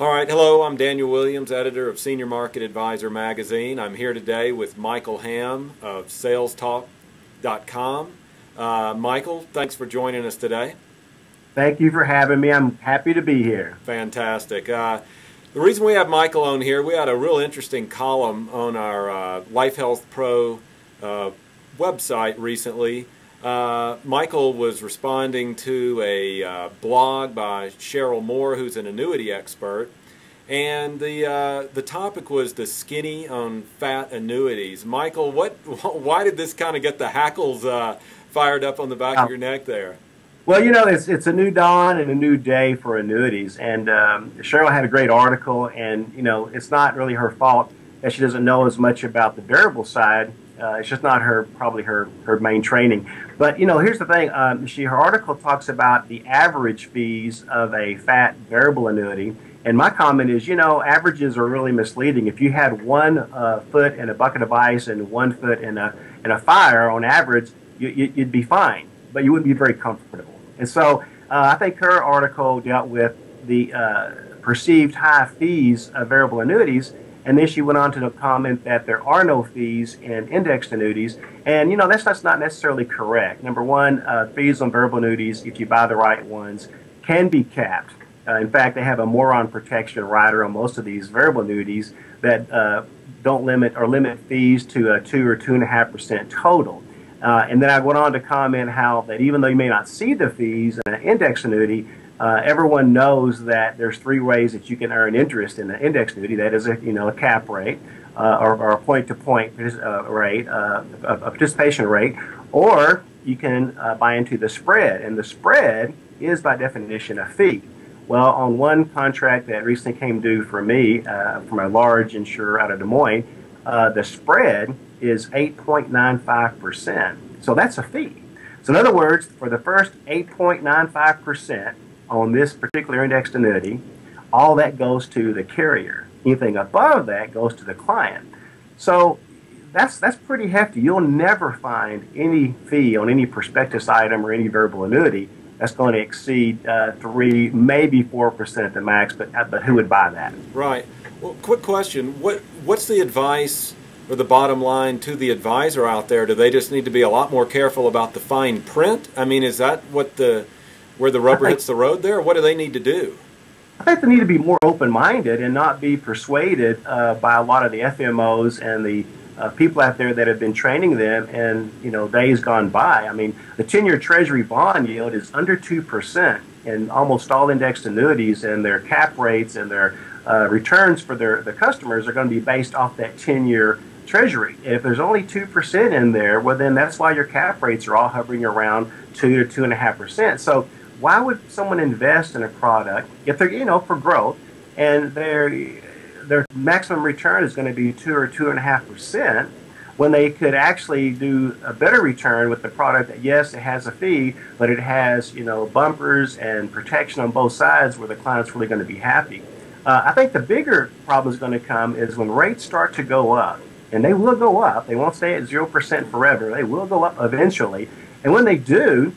All right, hello, I'm Daniel Williams, editor of Senior Market Advisor magazine. I'm here today with Michael Ham of salestalk.com. Michael, thanks for joining us today. Thank you for having me. I'm happy to be here. Fantastic. The reason we have Michael on here, we had a real interesting column on our Life Health Pro website recently. Michael was responding to a blog by Cheryl Moore, who's an annuity expert, and the topic was the skinny on fat annuities. Michael, why did this kind of get the hackles fired up on the back of your neck there? Well, you know, it's a new dawn and a new day for annuities, and Cheryl had a great article, and you know, it's not really her fault that she doesn't know as much about the variable side. It's just not probably her main training. But you know, here's the thing: her article talks about the average fees of a fat variable annuity, and my comment is, you know, averages are really misleading. If you had 1 foot in a bucket of ice and 1 foot in a fire, on average, you'd be fine, but you wouldn't be very comfortable. And so, I think her article dealt with the perceived high fees of variable annuities. And then she went on to comment that there are no fees in indexed annuities. And, you know, that's not necessarily correct. Number one, fees on variable annuities, if you buy the right ones, can be capped. In fact, they have a moron protection rider on most of these variable annuities that don't limit or limit fees to 2 or 2.5% total. And then I went on to comment how that even though you may not see the fees in an indexed annuity, everyone knows that there's 3 ways that you can earn interest in an index annuity. That is a cap rate, or a point-to-point rate, a participation rate, or you can buy into the spread, and the spread is by definition a fee. Well, on one contract that recently came due for me from a large insurer out of Des Moines, the spread is 8.95%. So that's a fee. So in other words, for the first 8.95%, on this particular indexed annuity, all that goes to the carrier. Anything above that goes to the client. So that's pretty hefty. You'll never find any fee on any prospectus item or any variable annuity that's going to exceed 3, maybe 4% at the max. But who would buy that? Right. Well, quick question: what's the advice or the bottom line to the advisor out there? Do they just need to be a lot more careful about the fine print? I mean, is that where the rubber hits the road there? What do they need to do? I think they need to be more open-minded and not be persuaded by a lot of the FMOs and the people out there that have been training them in days gone by. I mean, the 10-year Treasury bond yield is under 2% in almost all indexed annuities, and their cap rates and their returns for their customers are going to be based off that 10-year Treasury. If there's only 2% in there, well, then that's why your cap rates are all hovering around 2 to 2.5%. So why would someone invest in a product if they're, for growth, and their maximum return is going to be 2 or 2.5%, when they could actually do a better return with the product that, yes, it has a fee, but it has, bumpers and protection on both sides where the client's really going to be happy. I think the bigger problem is going to come is when rates start to go up, and they will go up. They won't stay at 0% forever. They will go up eventually. And when they do,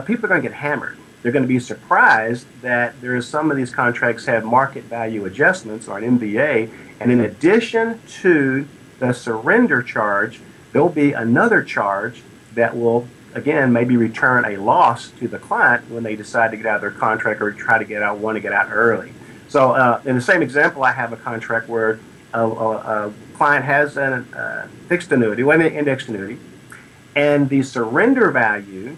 people are going to get hammered. They're going to be surprised that some of these contracts have market value adjustments, or an MVA, and in addition to the surrender charge, there'll be another charge that will, again, maybe return a loss to the client when they decide to get out of their contract or want to get out early. So in the same example, I have a contract where a client has a fixed annuity, an indexed annuity, and the surrender value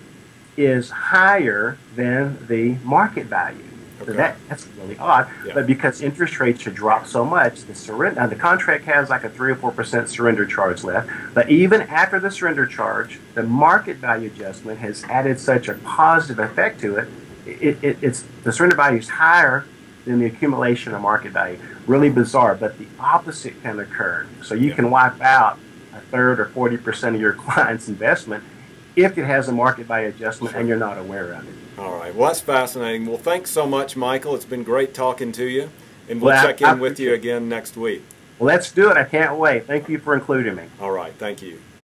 is higher than the market value. Okay. So that's really odd. Yeah. But because interest rates should drop so much, the contract has like a 3 or 4% surrender charge left. But even after the surrender charge, the market value adjustment has added such a positive effect to it. The surrender value is higher than the accumulation of market value. Really bizarre, but the opposite can occur. So you can wipe out a third or 40% of your client's investment if it has a market value adjustment and you're not aware of it. All right. Well, that's fascinating. Well, thanks so much, Michael. It's been great talking to you, and we'll check in with you again next week. Well, let's do it. I can't wait. Thank you for including me. All right. Thank you.